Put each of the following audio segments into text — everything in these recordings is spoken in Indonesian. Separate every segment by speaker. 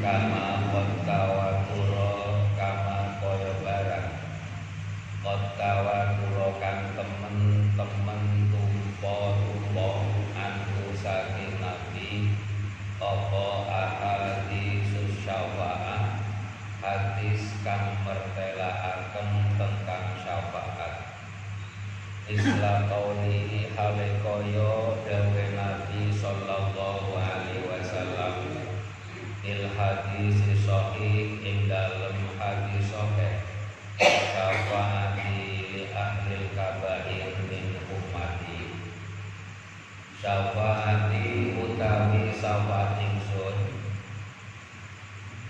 Speaker 1: kama kottawaturo kama koyo barang kottawaturo kang temen-temen tumpo antu saking nabi apa ahadisus syafaat hadis kang mertelaaken tentang syafaat isla qauli hale kaya dawe Nabi sallallahu alaihi wasallam il hadis sahih ing dalem hadis sahih syafaati li ahli kabair min ummati syafaati utawi syafaat ingsun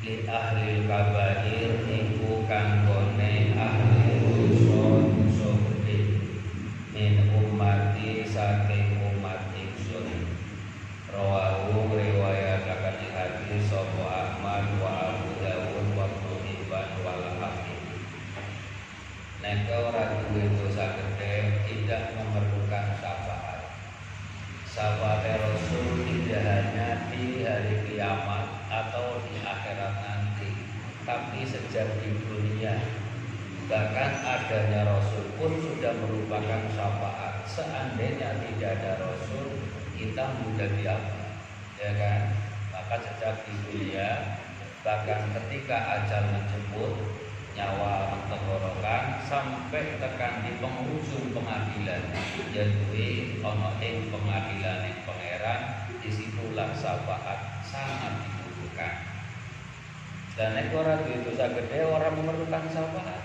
Speaker 1: li ahli kabair iku kanggone ahli dosa gede min ummati saking umat ingsun rawahu riwayataken hadis sapa Ahmad wa Abu Dawud wa Ibnu Hibban wal Hakim. Nek ora duwe dosa gede tidak memerlukan syafaat. Syafaat Rasul tidak hanya di hari kiamat atau di akhirat nanti, tapi sejak di dunia. Bahkan adanya Rasul pun sudah merupakan syafaat. Seandainya tidak ada Rasul, kita mudah diapa, ya kan? Maka sejak di dunia, bahkan ketika ajal menjemput, nyawa mentenggorokan sampai tekan di penghujung pengadilan, jadi ono ing pengadilan yang pangeran, disitulah syafaat sangat dibutuhkan. Dan nek ora duwe dosa gede, orang memerlukan syafaat.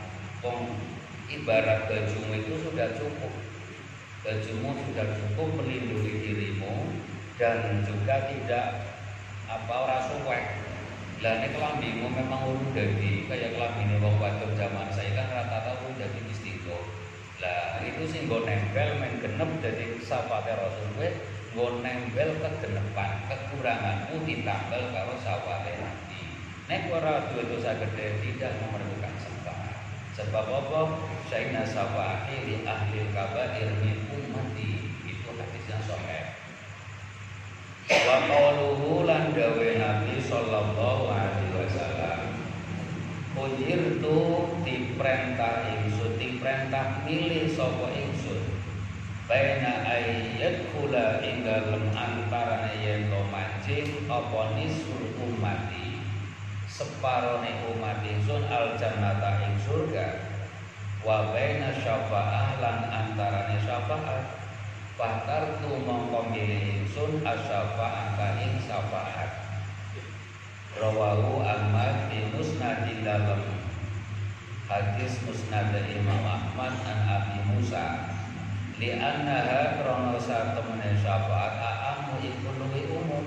Speaker 1: Ibarat bajumu itu sudah cukup. Bajumu sudah cukup melindungi dirimu dan juga tidak ora suwek. Lah nek kelambimu memang urung dadi kaya kelambine wong wadon zaman saya kan rata-rata urung dadi istiqo. Lah itu sing nggo nempel men genep dadi syafaate Rasul kowe nggo nempel kegenepan kekuranganmu ditambal karo syafaate Nabi. Nek ora duwe dosa gede tidak memerlukan syafaat. Sebab apa? Sayyidina syafaati li ahli kabair min ummati. Itu hadisnya sahih. Wa qauluhu lan dawe Nabi sallallahu alaihi wasallam ujirtu diperintah ingsun diperintah milih sapa ingsun baina ayat kula ing dalem antarane yen to mancing apa nisul ummati separone umat ingsun al jannata ing surga wa baina syafa'ah lan antarane syafaat Fakar tu mongko milih ingsun asyafa'ata ing syafaat. Rawahu Ahmad bin Musnad dalam hadis Musnad Imam Ahmad an Abi Musa li annaha krono satemene syafaat a'amu iku luwih umum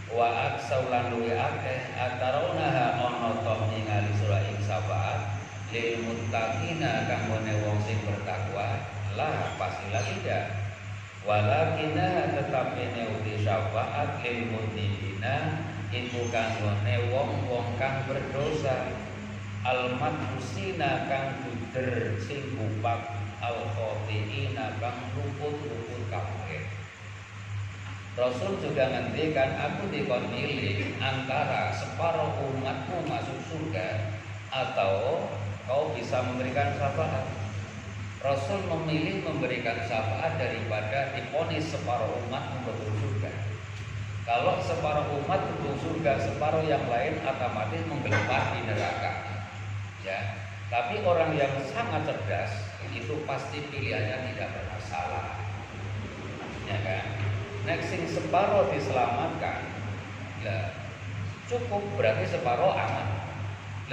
Speaker 1: wa aksaulan luwih akeh ataronaha ana to ningali surah ing syafaat lil muttaqina kanggo wong sing bertakwa lah pastilah tidak. Walakinah tetapi neuti syafaat lil mudnibina iku kanggone wong-wong kang berdosa al madhusina kang buder sing bupak al khotiina kang luput-luput kabeh. Rasul juga ngendikan aku dikon milih antara separuh umatmu masuk surga atau kau bisa memberikan syafaat. Rasul memilih memberikan syafaat daripada diponis separuh umat masuk surga. Kalau separuh umat masuk surga, separuh yang lain otomatis menggelepar di neraka. Ya, tapi orang yang sangat cerdas itu pasti pilihannya tidak bermasalah. Ya kan? Next sing separuh diselamatkan, ya cukup berarti separuh aman.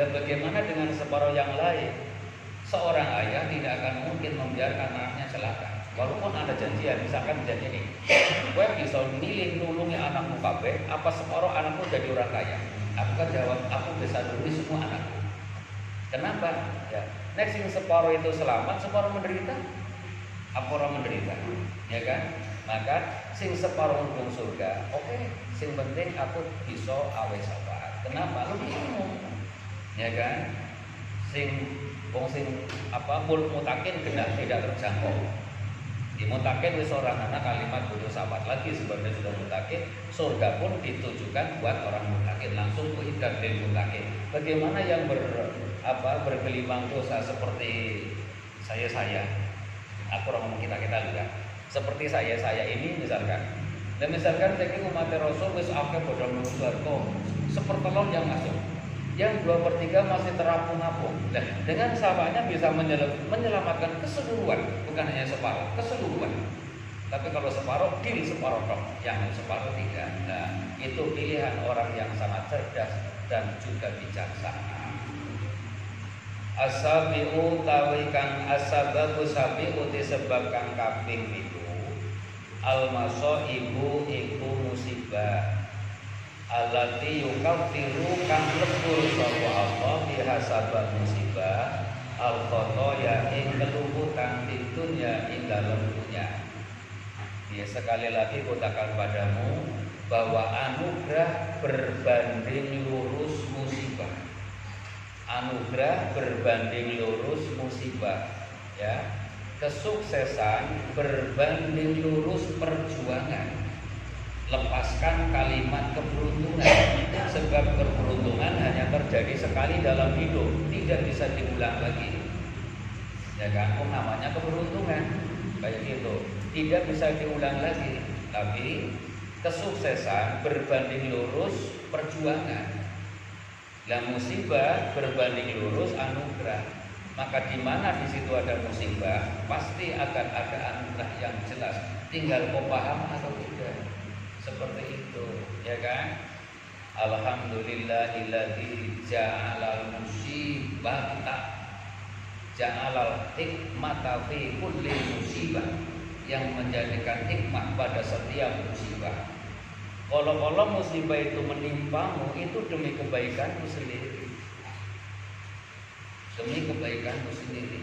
Speaker 1: Dan bagaimana dengan separuh yang lain? Seorang ayah tidak akan mungkin membiarkan anaknya celaka. Walaupun ada janjian, misalkan janji ini, gue bisa milih nulungi anakmu kabeh, apa separuh anakmu jadi orang kaya? Aku kan jawab, aku bisa nulungi semua anakku. Kenapa? Ya, next yang separuh itu selamat, separuh menderita. Apa orang menderita? Ya kan? Maka sing separuh untung surga, oke. Sing penting aku bisa awe syafaat. Kenapa? Lebih umum, ya kan? Sing mutakin kena tidak terjangkau. Di mutakin wis ora ana kalimat butuh syafaat lagi, sebenarnya sudah mutakin. Surga pun ditujukan buat orang mutakin, langsung uiddat lil mutakin. Bagaimana yang bergelimang dosa seperti saya, aku orang ngomong kita juga. Seperti saya ini misalkan. Dan misalkan saya umat Rasul wis akeh bodho mlebu swarga, sepertelon yang masuk. Yang 2/3 masih terapung-apung. Nah, dengan syafaatnya bisa menyelamatkan keseluruhan, bukan hanya separuh, keseluruhan. Tapi kalau separuh, separuh dong, yang separuh tidak. Nah, itu pilihan orang yang sangat cerdas dan juga bijaksana. Asabi'u tawikan asababu sabi'u disebabkan kaping itu. Almaso ibu musibah. Allati yukaffiru kang lebur sapa Allah bihasabah musibah al-khotoya ing kelumputan di dunya ing dalem dunya. Ya, sekali lagi kutakan padamu bahwa anugerah berbanding lurus musibah. Anugerah berbanding lurus musibah, ya. Kesuksesan berbanding lurus perjuangan. Lepaskan kalimat keberuntungan, sebab keberuntungan hanya terjadi sekali dalam hidup, tidak bisa diulang lagi. Ya kan, namanya keberuntungan kayak gitu, tidak bisa diulang lagi. Tapi kesuksesan berbanding lurus perjuangan. Lah musibah berbanding lurus anugerah. Maka di mana di situ ada musibah, pasti akan ada anugerah yang jelas. Tinggal kau paham atau tidak. Seperti itu, ya kan? Alhamdulillahilladzi ja'alal musibata ja'alal hikmata fi kulli musibah, yang menjadikan hikmah pada setiap musibah. Kalau musibah itu menimpamu, itu demi kebaikanmu sendiri. Demi kebaikanmu sendiri.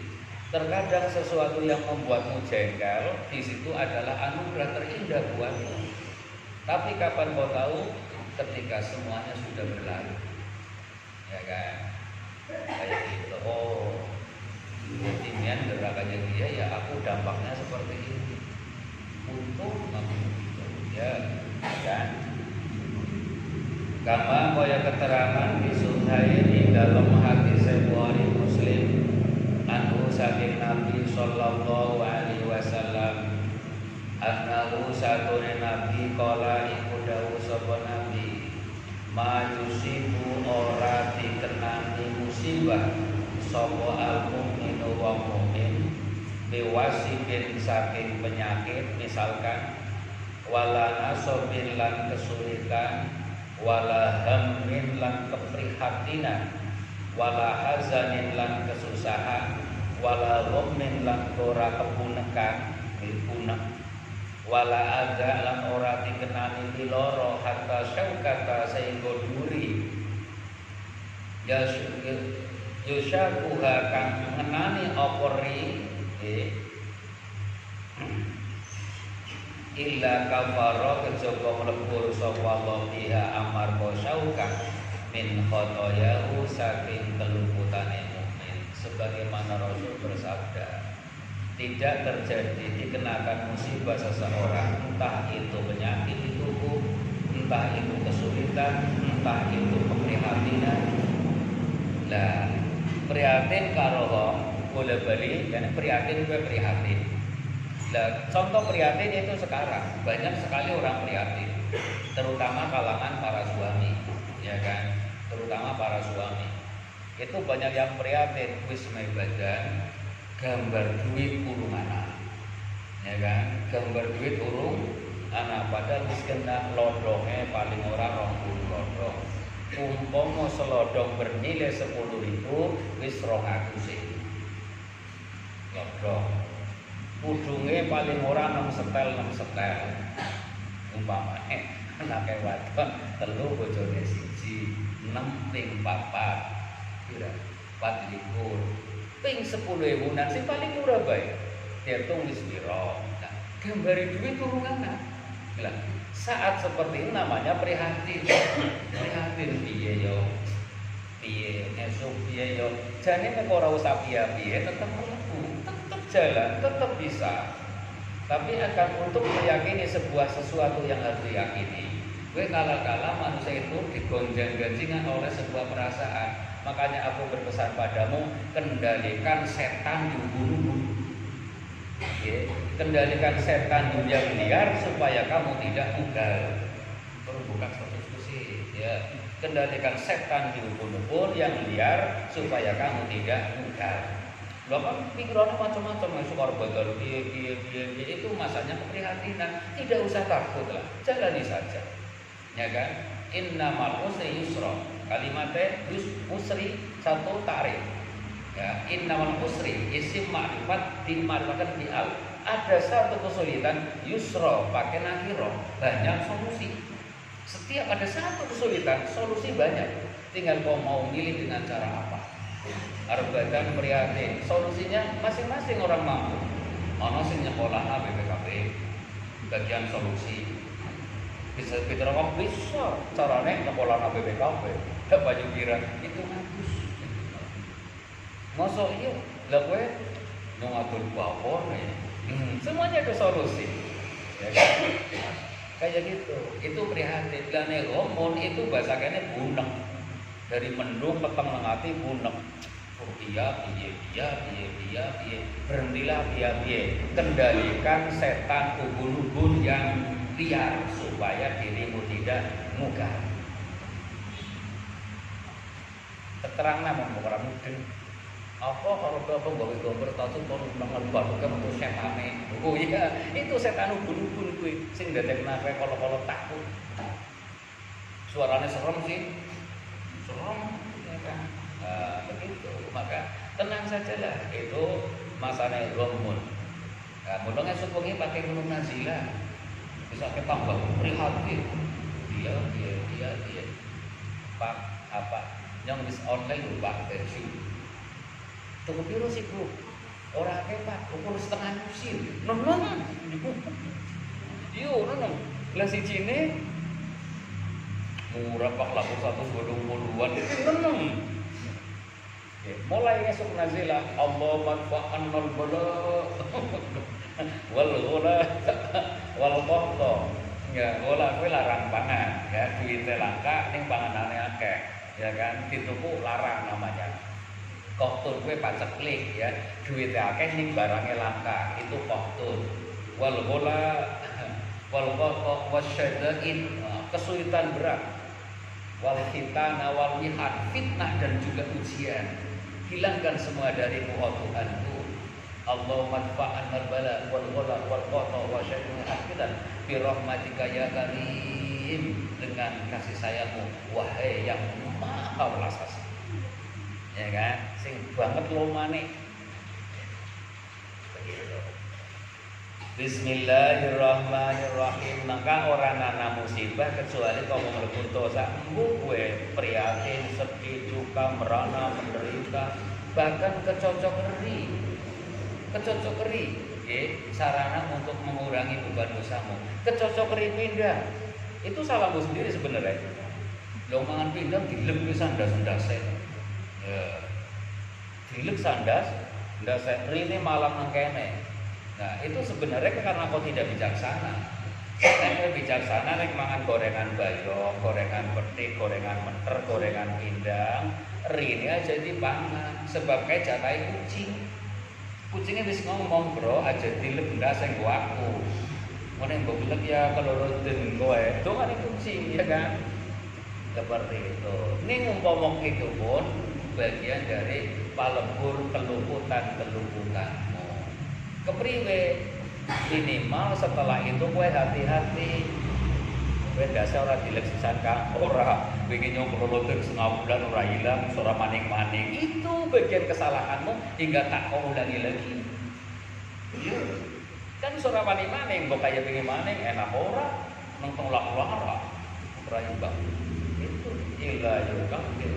Speaker 1: Terkadang sesuatu yang membuatmu jengkel, di situ adalah anugerah terindah buatmu. Tapi kapan kau tahu? Ketika semuanya sudah berlalu, ya kan? Kayak gitu. Oh, timian gerakannya dia, ya aku dampaknya seperti ini. Untung aku gitu, ya kan? Kama kaya keterangan bisuhair di dalam hadis Bukhari Muslim, anu saking Nabi sallallahu alaihi wasallam. Annahu satune nabi kala iku dawuh sapa nabi, majusibu ora dikenani musibah sapa al-mukminu wa mukmin biwasibin saking penyakit, misalkan wala nasobin lan kesulitan, wala hammin lan keprihatinan, wala hazanin lan kesusahan, wala ghammin lan ora kepunekan, wala ada lan ora dikenani piloro hatta syaukata sehingga duri yusyakuha kang mengenani opori illa kafaro kejaba melebur sapa Allah biha amar syauka min khotoyahu saking keluputane mukmin. Sebagaimana Rasul bersabda, tidak terjadi dikenakan musibah seseorang, entah itu penyakit di tubuh, entah itu kesulitan, entah itu keprihatinan. Lah, prihatin karo boleh beli, karena prihatin gue prihatin. Lah, contoh prihatin itu sekarang banyak sekali orang prihatin, terutama kalangan para suami, ya kan? Terutama para suami. Itu banyak yang prihatin, wis badan gambar duit urung anak, ya kan? Gambar duit urung anak, padahal wis kena lodongnya paling ora 20 lodong. Umpama selodong bernilai 10.000, wis 200 sih lodong. Udungnya paling ora 6 setel. Umpamane anake wadon 3 bojone 1, 6 ping 4, kira 4.000. Ping 10.000 sing paling murah bae. Dihitung wis pira. Nah, gambare duit urung ana. Lah, saat seperti ini namanya prihatin. Prihatin piye yo? Piye esuk piye yo? Jane nek ora usah piye-piye tetep mlebu, tetep jalan, tetep bisa. tapi akan untuk meyakini sebuah sesuatu yang harus diyakini. Gue kala-kala manusia itu digonjang-ganjingan oleh sebuah perasaan. Makanya aku berpesan padamu, kendalikan setan di ubun-ubun. Ya, kendalikan setan yang liar supaya kamu tidak ugal. Perlu buka satu diskusi. Ya, kendalikan setan di ubun-ubun yang liar supaya kamu tidak ugal. Lo kan pikirannya macam-macam, masuk korban itu masanya keprihatinan. Tidak usah takut lah, jalani saja. Ya kan? Innamal usri yusra. Kalimatnya usri satu tarik. Ya, innamal usri isim ma'rifat dimarifatan bi al. Ada satu kesulitan yusra pakai nakirah, banyak solusi. Setiap ada satu kesulitan, solusi banyak. Tinggal kau mau milih dengan cara apa. Arbatan prihatin, solusinya masing-masing orang mampu. Ono sing nyekolahna BPKB, bagian solusi. Bisa bicara bisa caranya nyekolahna BPKB. Dak baju kira itu bagus. Masuk iya, lah gue ngatur bawon ya. Semuanya ada solusi. Ya kan? Kayak gitu. Itu prihatin. Lane romon itu bahasa kene bunek. Dari mendung peteng nang ati bunek. Iya, berhentilah biar kendalikan setan ubun-ubun yang liar supaya dirimu tidak mugah. Keterang nama orang mudeng. Apa kalau apa gawe gambar tatu kon nang baruke metu setane. Oh iya, itu setan ubun-ubun kuwi sing ndadekna kowe kala-kala takut. Suaranya serem sih. Serem ya kan. Begitu, maka tenang sajalah, itu masanya gomun. Nah, mulanya sukunya pakai gunung nazila, bisa kita tambah prihatin. Dia, pak apa, yang bis online lupa kecil. Tunggu biru sih bro, orang kepak, ukur setengah musim, nong, nong, lah si Cine, murah pak laku 120-an, nong. Ya, mulai esok nazilah Allah manfa'an nal bala wal ghula wal qahta ya ora kowe larang pangan ya duwite langka ning panganane akeh ya kan dituku larang namanya qahtul kowe paceklik ya duwite akeh ning barange langka itu qahtul wal ghula wal qahta wasyadain kesulitan berat wal fitana wal mihan fitnah dan juga ujian. Hilangkan semua darimu oh Tuhanku. Allahumma dfa'an al-bala wal ghala wal qata wa syai'un akidan bi rahmatika ya karim, dengan kasih sayangmu wahai yang maha welas asih. Ya kan? Sing banget lomane. Bismillahirrahmanirrahim. Maka orang ana musibah kecuali kamu mlebu dosa, gue prihatin, sedih, duka, merana, menderita, bahkan kecocok eri. Kecocok eri, sarana untuk mengurangi beban dosamu. Kecocok eri pindah, itu salahmu sendiri sebenarnya. Lo mangan pindah dilem sandas-sandase. Ya. Dilem sandas, rini malam nang kene. Nah, itu sebenarnya karena kau tidak bijaksana. Nek bijaksana nek mangan gorengan bayong, gorengan petik, gorengan menter, gorengan pindang, rini aja dipangan sebab kayak jatai kucing. Kucingnya wis ngomong, "Bro, aja dilem ndas sing aku." Ngene mbok gelek ya keloro den kowe. Itu kan kucing, ya kan? Seperti itu. Ning umpama itu pun bagian dari palebur keluputan-keluputanmu. Kepriwe minimal setelah itu kowe hati-hati. Kowe ndase ora dilek sisan ka ora wingi nyongkroloteng setengah bulan ora ilang ora maning-maning. Itu bagian kesalahanmu hingga tak kau ulangi lagi. Iya. Kan ora maning-maning mbok kaya pengen maning enak ora nang tolak-lara. Ora imbang. Itu illa yukafir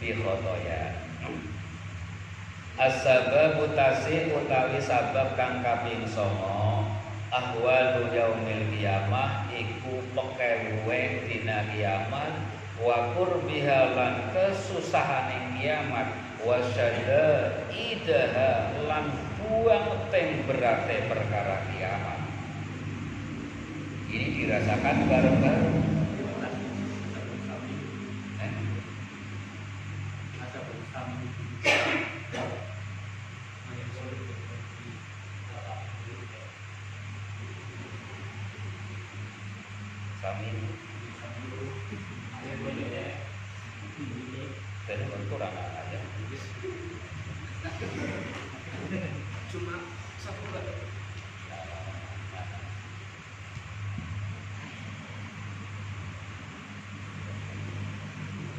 Speaker 1: bi khotoya. As-sababu tasih utawi sabab kang kaping 9 ahwalu yaumil qiyamah iku pekewe dina kiamat wa qurbiha lan kesusahaning kiamat wa syadaidaha lan teng berate perkara kiamat. Ini dirasakan bareng-bareng. Dari bentuk anak aja.
Speaker 2: Cuma satu kali.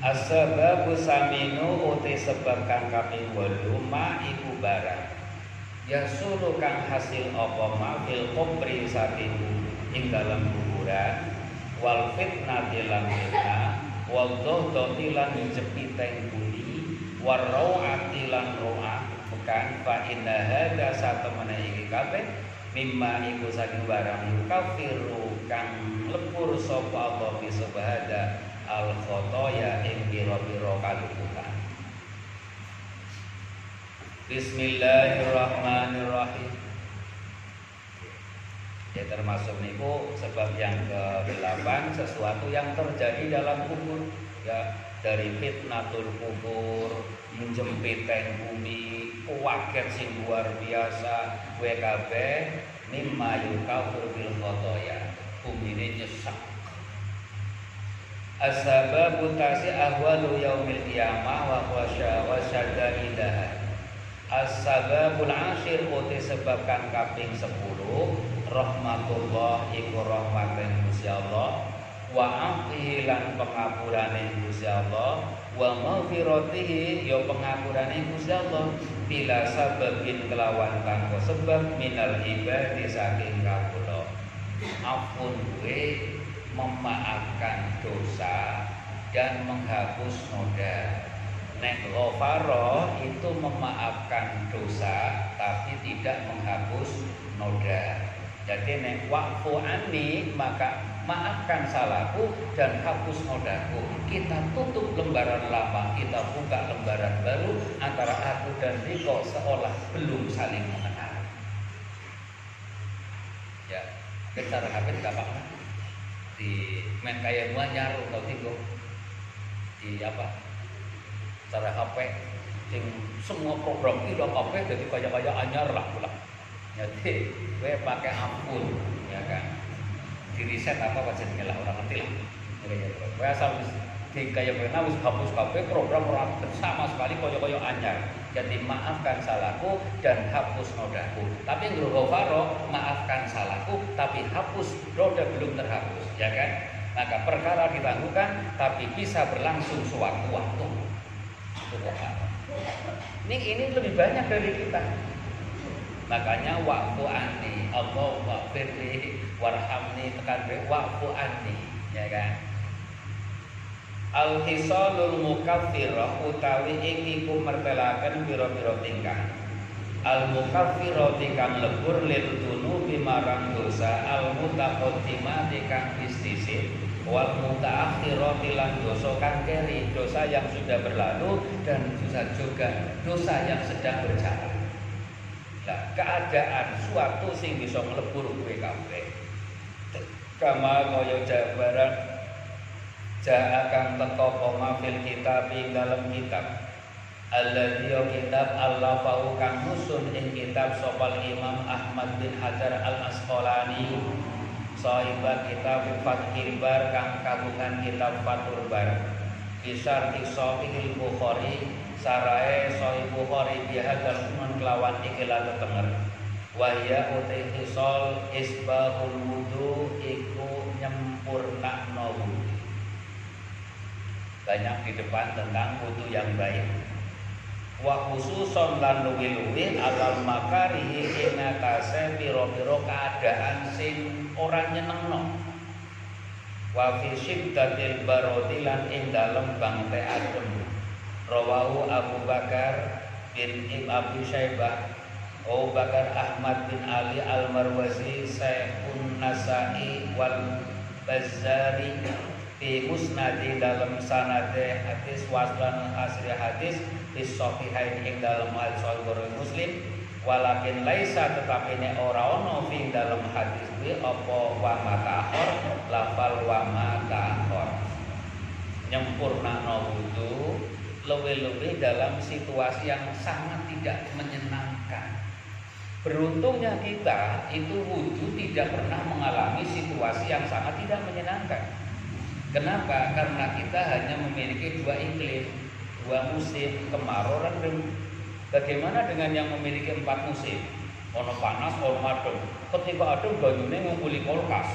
Speaker 1: As-sababu saminu uti sebab kang kaping 8 ma iku barang. Ya suruh kang hasil apa ma fil kubri saking ing dalam kuburan wal fitnati lan fitnah wal dhahdati lan jepiteng bumi war rau'ati lan rau'ah bukan fa inna hadza satemene iki kabeh mimma iku saking barang yukafiru kang lepur sapa Allah bi subhada al khotoya ing pira-pira kaluputan. Bismillahirrahmanirrahim. Ya termasuk niku sebab yang ke-8 sesuatu yang terjadi dalam kubur ya, dari fitnatul kubur, menjempiteng bumi, kuwaget sing luar biasa, WKB mimma yukafir bil khotoya, bumi ini nyesek. As-sababu tasi ahwalu yaumil qiyamah wa syadaidah. As-sababul asyir uti sebabkan kaping 10 rahmatullah iku rahmating Gusti Allah wa afihi lan pengapurane Gusti Allah wa maghfiratihi ya pengapurane Gusti Allah bila sababin kelawan tanpa sebab minal ibadi saking kawula. Ampun kuwi memaafkan dosa dan menghapus noda. Nek ghafara itu memaafkan dosa tapi tidak menghapus noda. Jadi nek wa'fu anni maka maafkan salahku dan hapus nodaku. Kita tutup lembaran lama, kita buka lembaran baru antara aku dan Riko seolah belum saling mengenal. Ya, cara HP gampang. Di main kayak gua nyaru tau tigo di apa cara HP sing semua program itu HP jadi kayak anyar lah pulang. Jadi gue pakai ampun ya kan di riset apa jenenge lah orang ngerti lah gue asal di kayak gue harus hapus kabeh program orang sama sekali koyo anyar. Jadi maafkan salahku dan hapus nodaku. Tapi ghafaro maafkan salahku tapi hapus noda belum terhapus, ya kan? Maka perkara ditangguhkan tapi bisa berlangsung sewaktu-waktu. Ini lebih banyak dari kita. Makanya wa'fu anni, Allah wa'firli warhamni tekan wa'fu anni, ya kan? Al-hisalul mukaffirah utawi ing iku mertelaken pira-pira tingkah. Al-mukaffirati kang lebur lil dunubi marang dosa, al-mutaqaddimati kang istisit, wal mutaakhirati lan dosa kang keri, dosa yang sudah berlalu dan juga dosa yang sedang berjalan. Nah, keadaan suatu sing bisa nglebur kuwe kabeh. Kama kaya jabaran ja'akan teko koma fil kitab ing dalam kitab alladzi kitab Allah fa'u kang nusun ing kitab sopal Imam Ahmad bin Hajar al-Asqalani sahibat kitab Fathul Bar kang kagungan kitab Fathul Bar bisar Sahih Bukhari sarae Sahih Bukhari bihadzal kuman kelawan ikilah tetenger wahya uti hisol isbahul wudu iku nyempurnakno wudu. Banyak di depan tentang wudu yang baik. Wa khususon lan luwi-luwi alal makarihi ing atase pira-pira keadaan sing ora nyenengno. Wa fi syiddatil barodi lan ing dalem bangte adem. Rawahu Abu Bakar bin Abi Syaibah, Abu Bakar Ahmad bin Ali Al-Marwazi, Syekhun Nasa'i wal Bazzari fi musnadi dalam sanade hadis waslan asri hadis fi sahihain ing dalam al sahih Muslim Walakin laisa tetapi nek ora ono fi dalam hadis kuwi apa wa matahor lafal wa matahor. Nyempurnakno wudu luwih-luwih dalam situasi yang sangat tidak menyenangkan. Beruntungnya kita itu wudu tidak pernah mengalami situasi yang sangat tidak menyenangkan. Kenapa? Karena kita hanya memiliki dua iklim, dua musim, kemarau dan remu. Bagaimana dengan yang memiliki 4 musim? Ono panas, ono adem. Ketika adem banyune ngumpuli kulkas.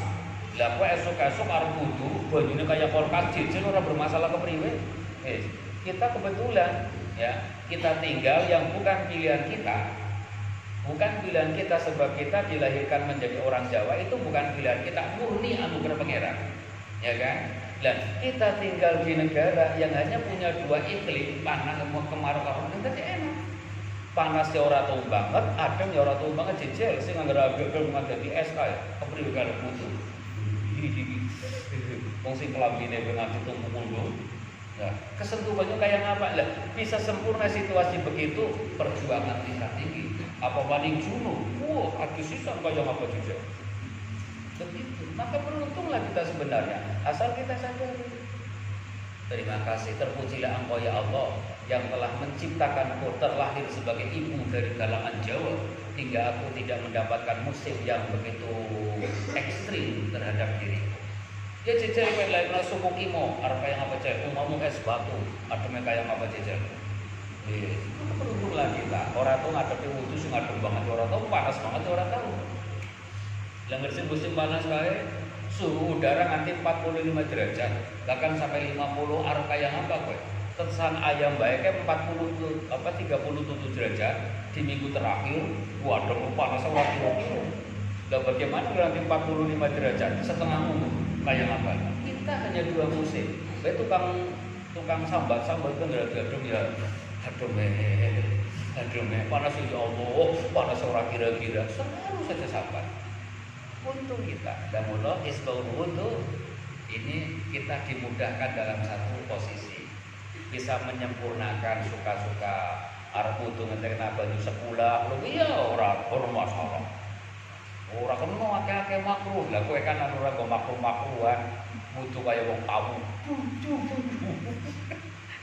Speaker 1: Lah kok esuk-esuk arep wudu, banyune kayak kulkas jijil ora bermasalah kepriwe? Kita kebetulan ya, kita tinggal yang bukan pilihan kita. Bukan pilihan kita sebab kita dilahirkan menjadi orang Jawa, itu bukan pilihan kita, murni anugerah pangeran. Ya kan? Dan kita tinggal di negara yang hanya punya dua iklim, panas kemarau itu enak. Panas ya ora tau banget, adem ya ora tau banget jejel sing anggere agak dadi es kae, kepriwe karo putu. Wong sing kelambine nganti tumpuk mundur. Nah, kesentuhannya kayak apa? Lah, bisa sempurna situasi begitu, perjuangan tingkat tinggi. Apa paling junub? Wah, hati sisa kayak apa jejel. Begitu. Maka beruntunglah kita sebenarnya, asal kita sadari. Terima kasih, terpujilah Engkau ya Allah yang telah menciptakanku terlahir sebagai ibu dari kalangan Jawa hingga aku tidak mendapatkan musim yang begitu ekstrim terhadap diriku. Ya jejel kayak lain suku kimo, arep kaya apa cek, umamu es batu, ademe kaya apa jejel. Beruntunglah kita, orang tuh ngadepi wudu sing adem banget, orang tuh panas banget, orang tahu. Yang ngerti musim panas kae suhu udara nganti 45 derajat, bahkan sampai 50 arep kaya apa kowe? Tetesan ayam bae ke 37 derajat di minggu terakhir, waduh panas ora kira-kira. Lah bagaimana nanti 45 derajat setengah umur kayak apa? Kita hanya dua musim. Bae tukang sambat kan gadung ya. Aduh panas ya Allah, panas ora kira-kira. Selalu saja sabar. Untung kita dan mulai isbaul wudu ini kita dimudahkan dalam satu posisi, bisa menyempurnakan suka-suka arep wudu ngetekna baju sekolah lho iya ora masalah. Ora kena akeh-akeh makruh. Lah kowe kan ora nggo makruh-makruhan wudu kaya wong tamu.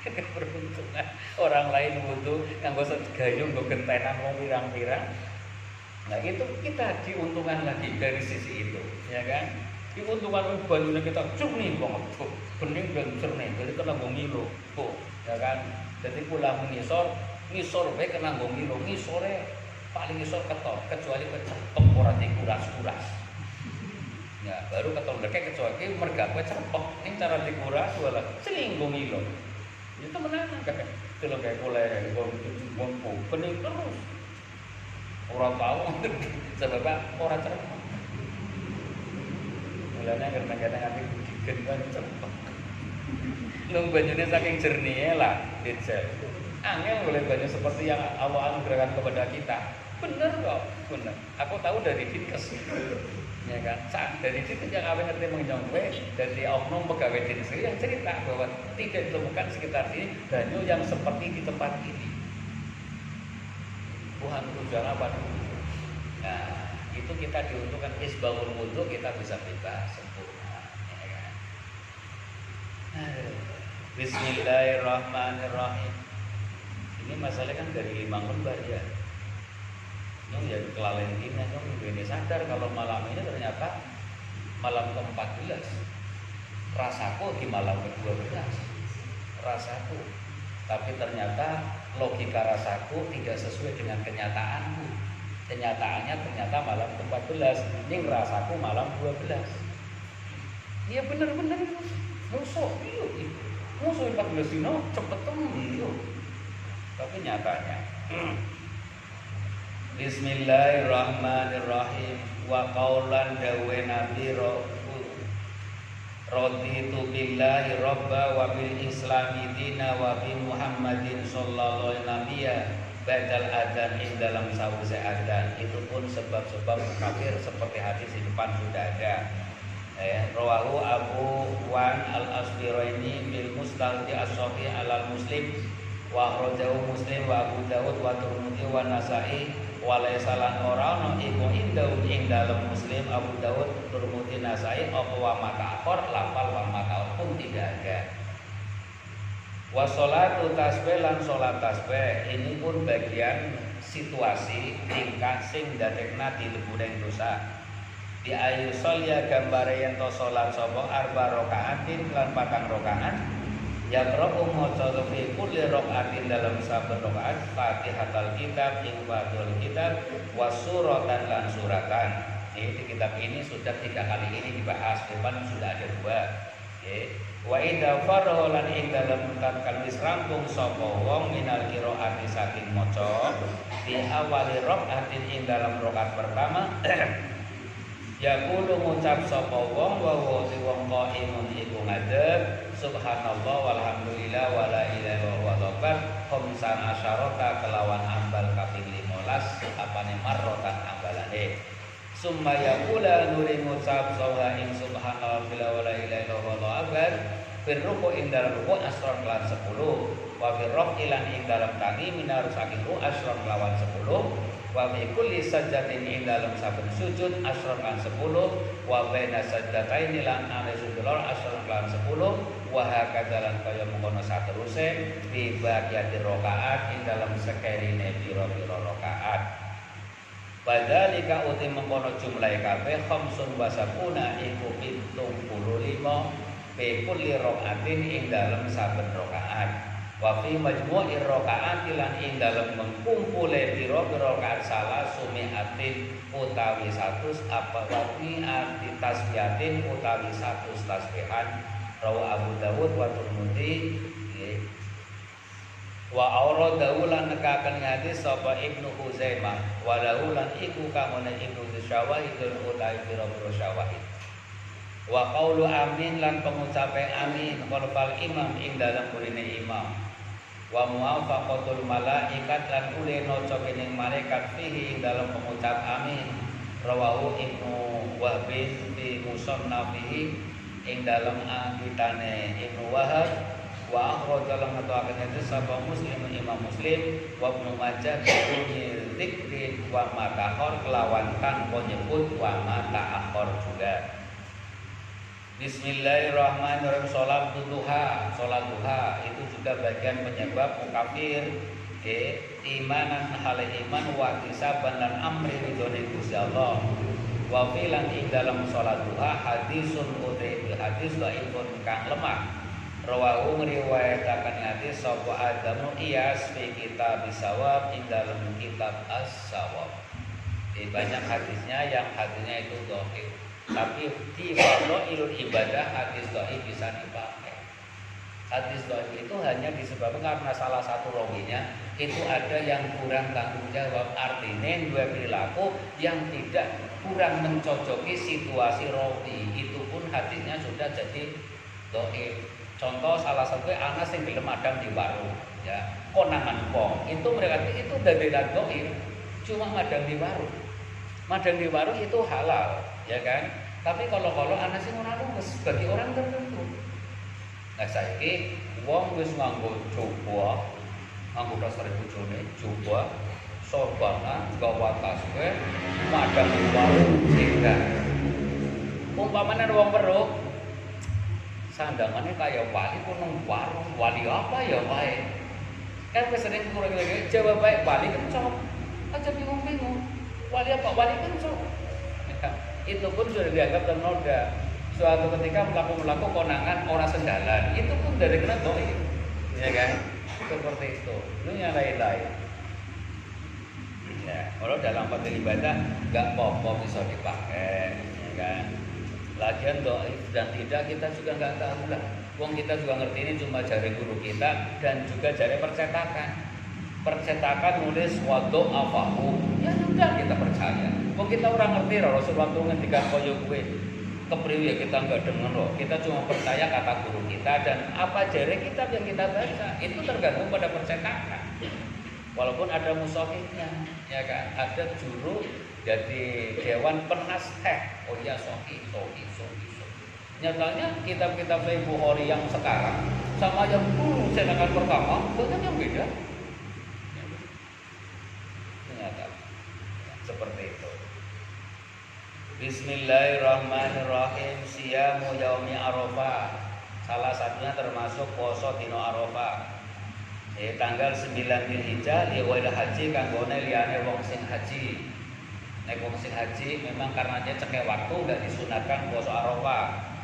Speaker 1: Keberuntungan orang lain wudu nganggo gayung nggo gentenan wong pirang-pirang. Nah itu kita diuntungkan lagi dari sisi itu, ya kan? Diuntungkan banyune kita jernih banget, bening dan jernih, jadi kena ngilo, ya kan? Jadi pulang ngisor bae kena ngilo, ngisore paling ngisor ketok, kecuali kecepek orang dikuras-kuras. Ya baru ketok leke kecuali mergawe cepek, ini cara dikuras wala seling ngilo. Itu menang kan? Itu lo kayak boleh ngompo, bening terus. Orang tahu sebab orang cermat. Mulanya kadang-kadang nanti budikan kan cermat. Nung banyunya saking jernihnya lah, dijel. Angel boleh banyu seperti yang Allah anugerahkan kepada kita. Bener kok, bener. Aku tahu dari Dinkes, ya kan. Dari situ yang apa ngerti menjongwe dari oknum pegawai dinas yang cerita bahwa tidak ditemukan sekitar sini banyu yang seperti di tempat ini. Tuhan tujuan apa? Nah, itu kita diuntungkan isbaul wudu kita bisa bebas sempurna, ya kan? Bismillahirrahmanirrahim. Ini masalahnya kan dari 5 lembar ya. Nyong ya kelalainan nyong ini sadar kalau malam ini ternyata malam ke-14. Rasaku di malam ke-12. Rasaku. Tapi ternyata logika rasaku tidak sesuai dengan kenyataanku. Kenyataannya ternyata malam ke-14, ini rasaku malam 12. Iya bener-bener musuh, iya. Musuh 14 dino cepet temen, iya. Tapi nyatanya Bismillahirrahmanirrahim. Wa qaulan dawe Nabi raditu billahi robba wa bil islami dina wa bi Muhammadin sallallahu alaihi wasallam badal adzan ing dalam sause adzan. Itu pun sebab-sebab kafir seperti hadis di depan sudah ada. Rawahu Abu Wan al-Asbiraini bil Mustaldi as-Sahih alal Muslim wa akhrajahu Muslim wa Abu Dawud wa Tirmidzi wa Nasa'i Walaysa lan ora ana iku ing dalem Muslim, Abu Daud, Tirmidzi, Nasai apa wa matakhor, lafal wa matakhor pun tidak ada. Wa sholatu tasbih lan sholat tasbih ini pun bagian situasi tingkah sing dadekna dileburing dosa. Di ayu sholya gambare yen to salat sapa arba rakaatin lan 4 rakaat ya qra'u maca fi kulli rakaatin dalam saben rakaat Fatihatul kitab ing Fatihatul kitab wa suratan lan suratan. Di kitab ini sudah 3 kali ini dibahas, depan sudah ada 2. Wa idza faraha lan ing dalem tatkala wis rampung sapa wong minal qiraati saking maca di awali rakaatin ing dalam rakaat pertama ya kudu ngucap sapa wong wa wong qaimun iku ngadeg subhanallah walhamdulillah wala ilaha illallah akbar khamsan asyarata kelawan ambal kaping 15 apane marrotan ambalane summa yaqula nuri ngucap sapa ing subhanallah wala ilaha illallah akbar firruku ing dalam ruku asron kelan 10 wa firruq ilan ing dalam tangi minar saking ruku asron kelawan 10 wa fi kulli sajdatin ing dalam saben sujud asron lan 10 wa baina sajdataini lan ana sujud asron lan 10 wa hakadzalan kaya mengkono sateruse bi bagiati rakaat ing dalam sekerine pira-pira rakaat padhalika uti mengkono jumlahe kabeh khamsun wa sabuna iku 75 bi kulli rakaatin ing dalam saben rakaat wa fi majmu'ir rakaat lan ing dalem mengkumpule pira-pira rakaat salah sumiatin utawi 100 apa wati arti tasbihatin utawi 100 tasbihan rawa Abu Dawud wa Tirmidzi wa auradahu lan nekaken hadis sapa Ibnu Huzaimah wa lahu lan iku kamane Ibnu Syawahidul utawi pira-pira syawahid wa qaulu amin lan pengucape amin qalbal imam ing dalam burine imam wa muwafaqatul malaikat lan ule noco kening malaikat fihi ing dalam pengucap amin rawahu Ibnu Wahb fi musannafihi ing dalam angkitane Ibnu Wahab wa akhraja lan ngatoaken hadis sapa Muslim Imam Muslim wa Ibnu Majah bi dzikri wa matahor kelawan tanpa nyebut wa matahor juga. Bismillahirrahmanirrahim. Sholat duha itu juga bagian penyebab mukafir imanan hale iman wa tisaban lan amri ridhone Gusti Allah wa filan ing dalam sholat duha hadisun uti hadis dhaifun kang lemah rawahu ngriwayataken hadis sapa Adamu Iyas fi kitab Sawab ing dalam kitab As-Sawab. Banyak hadisnya yang hadisnya itu dhaif. Tapi di fardhu ibadah hadis dhaif bisa dipakai. Hadis dhaif itu hanya disebabkan karena salah satu rawinya itu ada yang kurang tanggung jawab, artinya dua perilaku yang tidak kurang mencocoki situasi rawi, itu pun hadisnya sudah jadi dhaif. Contoh salah satu anak yang gelem madang di warung, ya konangan pong itu mereka itu dari dhaif, cuma madang di warung. Madang di warung itu halal, ya kan? Tapi kalau anak sing ora luwes bagi orang tertentu. Nah saiki wong wis nganggo coba, nganggo dasar bojone, coba sorbana gawa tasbih madang di warung sehingga umpamane wong weruh sandangannya kayak wali kunung warung, wali apa ya wae. Kan sering kurang lagi jawab baik wali kan sok aja bingung-bingung. Wali apa? Wali kan sok. Itu pun sudah dianggap ternoda. Suatu ketika melakukan konangan orang sendalan, itu pun dari kena dhaif, ya kan? Seperti itu. Itu yang lain-lain. Ya, kalau dalam konteks ibadah nggak apa-apa bisa dipakai, ya kan? Lagian dhaif dan tidak kita juga nggak tahu lah. Wong kita juga ngerti ini cuma jari guru kita dan juga jari percetakan. Percetakan nulis wado afahu, ya sudah kita percaya. Wong kita orang ngerti loh Rasulullah tuh ngendikan koyo gue kepriwe ya kita nggak dengar loh. Kita cuma percaya kata guru kita dan apa jari kitab yang kita baca itu tergantung pada percetakan. Walaupun ada mushafnya, ya kan? Ada juru jadi dewan penasihat. Oh iya sohi. Nyatanya kitab-kitab Sahih Bukhari yang sekarang sama yang dulu cetakan pertama banyak yang beda. Bismillahirrahmanirrahim. Siyamu yaumi Arafah. Salah satunya termasuk poso dino Arafah. Tanggal 9 Dzulhijjah liwal haji kanggone liyane wong sing haji. Nek wong sing haji memang karena dia cekek waktu gak disunatkan poso Arafah.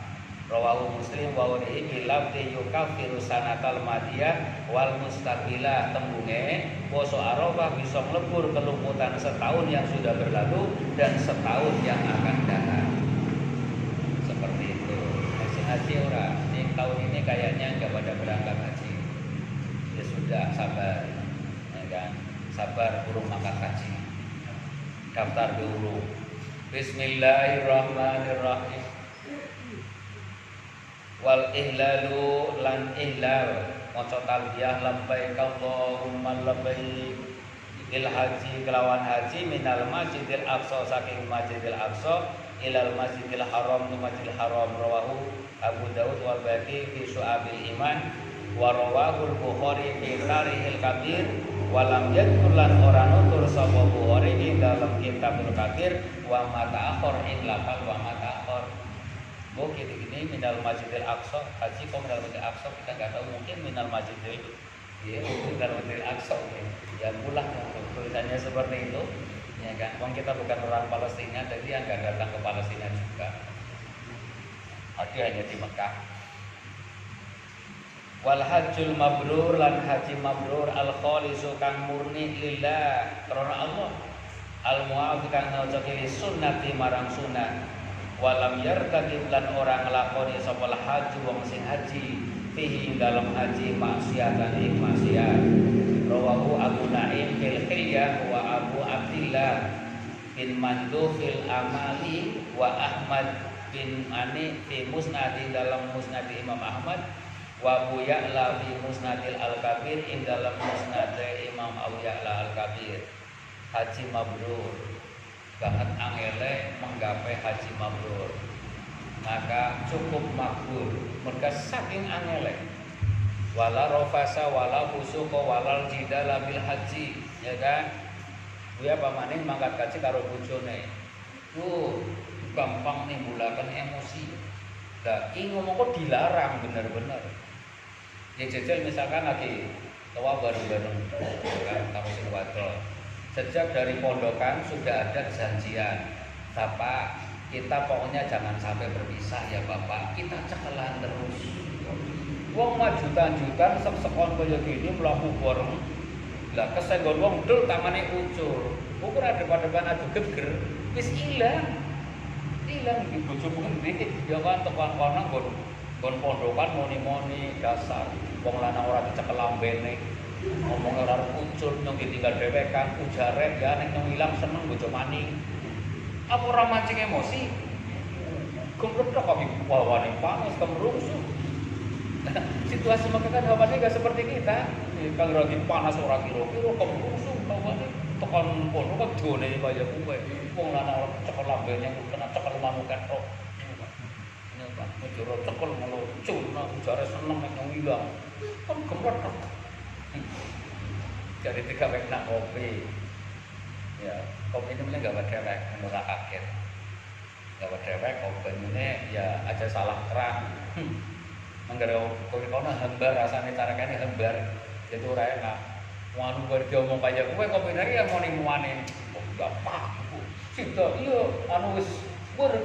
Speaker 1: Rawahu Muslim wa warihi bilafdi yukaffiru sanatal madiyah wal mustaqbilah. Tembunge poso Arafah bisa melebur kelumputan setahun yang sudah berlalu dan setahun yang akan datang. Seperti itu. Haji haji orang ini tahun ini kayaknya nggak pada berangkat haji. Ya sudah sabar, ya kan? Sabar burung makan haji. Daftar dulu. Bismillahirrahmanirrahim. Wal ihlalu lan ihlal maca talbiyah labbaik Allahumma labbaik il haji kelawan haji minal masjidil aqsa saking masjidil aqsa ilal masjidil haram nu masjidil haram. Rawahu Abu Daud wal Baihaqi fi Syu'abil Iman wa rawahu Bukhari fi Tarihil Kabir wa lam yadkur lan ora nutur sapa Bukhari ing dalam Kitabul Kabir wa ma ta'akhir ing lafal wa ma ta'akhir. Gini minal masjidil aqsa, haji kok minal masjidil aqsa, kita nggak tahu, mungkin minal masjidil minal masjidil aqsa, ya pulang tulisannya seperti itu, ya kan? Wong kita bukan orang Palestina, jadi yang nggak datang ke Palestina juga, haji hanya di Mekah. Wal hajjul mabrur lan haji mabrur al khalisu kang murni lillah karena Allah, al mu'afi kang ngajaki sunnati marang sunnah. Walam yartakib lan orang nglakoni sapa haji wong sing haji fihi dalam haji maksiatan ing maksiat. Rawahu Abu Naim fil Hilyah wa Abu Abdillah bin Mandu fil Amali wa Ahmad bin Ani fi Musnad dalam Musnad Imam Ahmad wa Abu Ya'la fi Musnadil Al-Kabir ing dalam Musnad Imam Abu Ya'la Al-Kabir. Haji mabrur banget angele menggapai haji mabrur, maka cukup makbul mereka saking angele. Wala rofasa wala fusuqa wala jidala bil haji, ya kan? Kuwi apa maning mangkat haji karo bojone. Gampang nimbulaken emosi. Lah iki ngomong kok dilarang bener-bener. Ya jajal misalkan lagi tua bareng-bareng kan karo sing wadon. Sejak dari pondokan sudah ada janjian, Bapak kita pokoknya jangan sampai berpisah ya Bapak, kita cekelan terus. Wong majutan-jutan sekon kaya gini mlaku bareng. Lah kesenggon wong dul tamane ucul. Ukur depan-depan adu geger, wis ilang. Ilang iki bojo ngendi? Ya kan tekan kono nggon pondokan moni-moni dasar. Wong lanang ora dicekel lambene. Ngomongnya orang ucul yang ditinggal dewekan ujare ya nek nang ilang seneng bojo maning. Apa ora mancing emosi? Gombrok kok bawane panas kemerungsung. Situasi mereka kan hawane enggak seperti kita. Kalau lagi panas ora kira-kira kemerungsung hawane tekan kono kok done kaya kuwe. Wong lanang cekel lambene kena cekel manukan tok. Ini Pak, njero cekel meluncur nang ujare seneng nek nang ilang. Kan gombrok. Jadi 3 wek nak kopi, ya kopi ini mulai gak dewek, menurut kaget, gak dewek kopi ini ya aja salah terang, menggerak kopi kono hembar rasanya cara kene hembar, jadi orang enak, wanu berdia ngomong pajak kopi ini ya mau nimuanin, kok gak pak, cinta iya, anu wis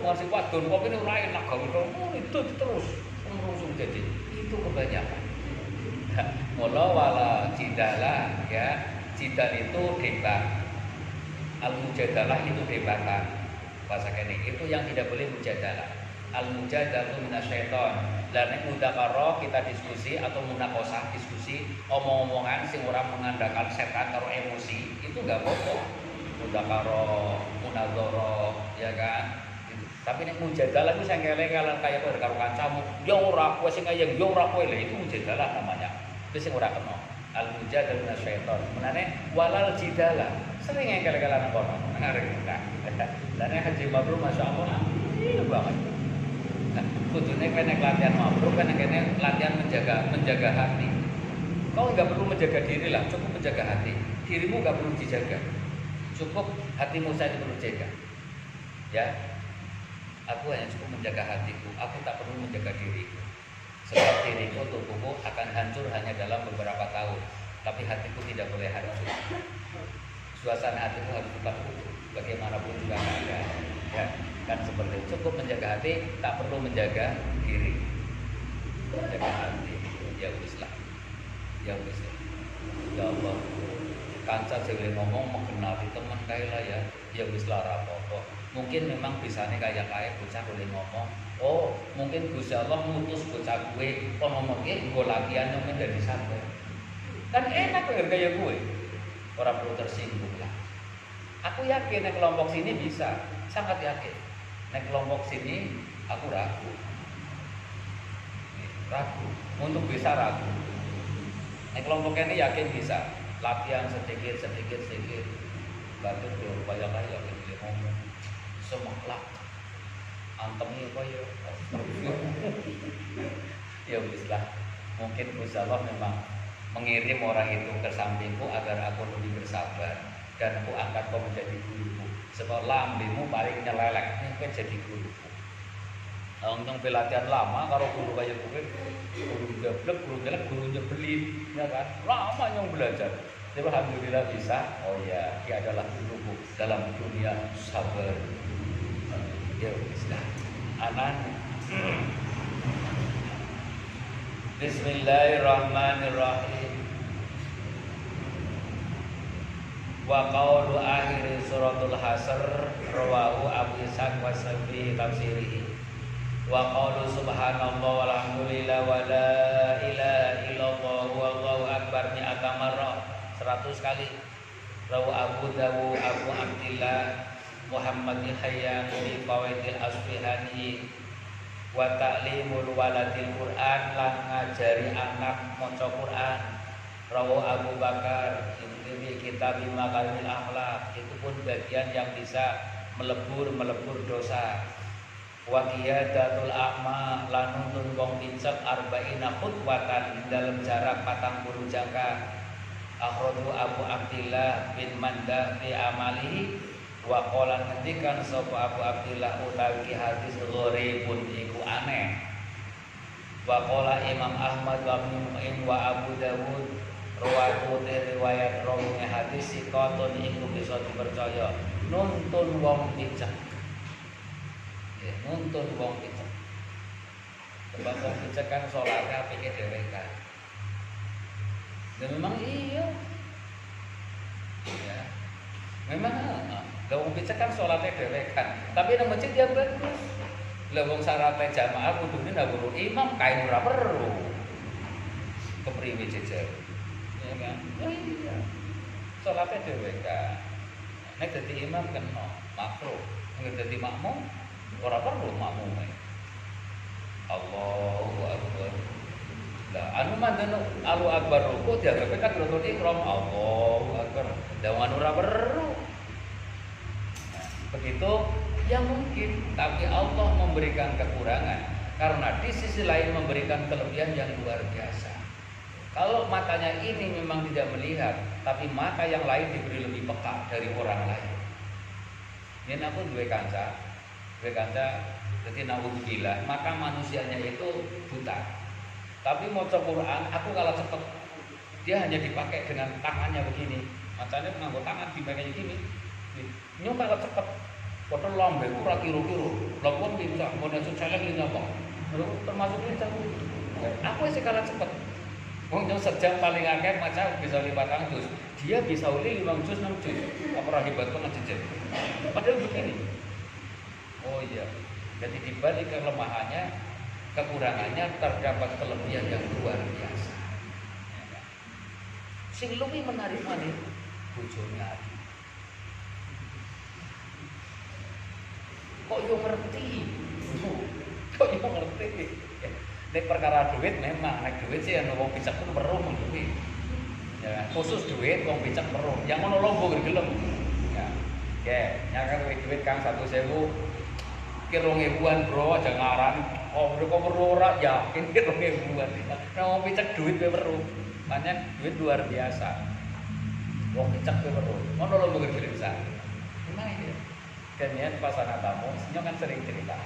Speaker 1: masih wadon kopi ini orang enak gak itu terus merusung jadi itu kebanyakan. Mula wala jidala ya, jidal itu debat, al mujadalah itu debatan bahasa kene itu yang tidak boleh mujadalah. Al mujadalah minasyaiton. Dan nek mudakaro kita diskusi atau munakosah diskusi omong-omongan sing ora mengandalkan setan karo emosi itu enggak apa-apa. Mudakaro, munadzara ya kan. Tapi nek mujadalah itu sing kele-kele kaya karo kancamu, ya ora kowe sing ayeng, ya ora kowe lho itu mujadalah namanya. Itu sing ora kena. Al mujadalah minasyaiton. Menane walal jidalah. Sering yang kele-kele nang kono. Lah nek haji mabrur masyaallah ini banget. Nah, kudune kowe nek latihan mabrur kan kene latihan menjaga hati. Kau enggak perlu menjaga diri lah, cukup menjaga hati. Dirimu enggak perlu dijaga. Cukup hatimu saja perlu dijaga. Ya. Aku hanya cukup menjaga hatiku, aku tak perlu menjaga diriku. Sebab diriku, tubuhku akan hancur hanya dalam beberapa tahun, tapi hatiku tidak boleh hancur. Suasana hatiku harus tetap utuh, bagaimanapun juga keadaan. Ya, kan seperti itu. Cukup menjaga hati, tak perlu menjaga diri. Menjaga hati, ya wis lah. Ya wis lah. Ya Allah, kanca dhewe ngomong mengenali teman kae lah ya. Ya wis lah ora apa-apa. Mungkin memang bisane kayak bocah boleh ngomong. Oh, mungkin Gusti Allah ngutus bocah kuwe kon ngomong iki nggo latihan yang menjadi sabar. Kan enak kaya gue. Ora perlu tersinggung lah. Aku yakin nek kelompok sini bisa, sangat yakin. Nek kelompok sini aku ragu. Ragu, untuk bisa ragu. Nek kelompok ini yakin bisa. Latihan sedikit. Bagus tuh banyak ngomong. Semangat. Antemnya apa ya? Ya wis lah. Mungkin Gusti Allah memang mengirim orang itu ke sampingku agar aku lebih bersabar dan aku angkat kau menjadi guruku. Sebab lambemu paling nyelelek, ini jadi guruku. Untung pelatihan lama kalau guru kayak gue, guru gablek, guru jelek, guru nyebelin, ya kan? Lama yang belajar. Tapi alhamdulillah bisa. Oh ya, dia adalah guruku dalam dunia sabar. Ya bisa. Anan. Bismillahirrahmanirrahim. Wa qawlu akhir suratul Hasr rawahu Abu Ishaq wa Safi tafsirihi. Wa qawlu subhanallah walhamdulillah wa la ilaha illallah wallahu akbar mi'ata marrah 100 kali. Rawu Abu Dawud Abu Abdillah Muhammad Hayyan bi qawaidil asfihani wa ta'limul waladil Quran lan ngajari anak maca Quran. Rawu Abu Bakar ini kitab Makarimil Akhlak, itu pun bagian yang bisa melebur dosa. Wa qiyadatul a'ma lan nuntun wong pincek arba'ina khutwatan dalam jarak 40 jangka. Akhraju Abu Abdillah bin Mandah fi amalihi wa qala ngendikan sapa Abu Abdillah utawi hadis gharibun iku aneh. Wa qala Imam Ahmad wa Ibnu Mu'in wa Abu Dawud rawahu riwayat rawi hadis sikotun iku bisa dipercaya. Nuntun wong picek. Ya, nuntun wong picek. Sebab wong picek kan salate apike dhewe kan. Dan memang iya. Ya. Memang lah wong picek kan salate dhewe kan. Tapi nang masjid ya bagus. Lah wong sarate jamaah kudune ndak perlu imam kain ora perlu. Kepriwe jejer. Ya kan? Oh iya. Salate dhewe kan. Nek dadi imam kan makruh. Nek dadi makmum ora perlu makmume. Allahu akbar. Lah anu mandan Allahu akbar ruku dianggap kan rukun ihram Allahu akbar. Lah anu ora perlu. Nah, begitu yang mungkin, tapi Allah memberikan kekurangan karena di sisi lain memberikan kelebihan yang luar biasa. Kalau matanya ini memang tidak melihat, tapi mata yang lain diberi lebih peka dari orang lain. Ini aku dua kanca, jadi naudzubillah, maka manusianya itu buta. Tapi mau Quran, aku kalah cepet. Dia hanya dipakai dengan tangannya begini, matanya menganggo tangan dipakai gini. Nyong kalah cepet. Padahal lambe ora kira-kira. Lha pun bisa mau nesuk celeng ini apa? Termasuk ini aku sih kalah cepet. Wong yang sejam paling akeh maca bisa 5 juz. Dia bisa uli 5 juz 6 juz. Apa ora hebat banget jejer. Padahal begini. Oh iya. Jadi dibalik kelemahannya, kekurangannya terdapat kelebihan yang luar biasa. Sing luwih menarik maneh bojone. Kok yo ngerti? Nek perkara duit memang, nek duit sih ana wong picek pun weruh mung duit. Ya, khusus duit wong picek weruh. Yang ngono lombo gelem. Ya. Oke, nyakan duit Kang 1.000 ki 2.000-an bro, aja ngaran. Oh, kok weruh ora yakin ki 2.000-an. Nek wong picek duit weruh. Pancen duit luar biasa. Wong picek weruh. Ngono lombo gelem sa. Gimana ya?
Speaker 3: Kemudian pas anak tamu, senyum kan sering cerita.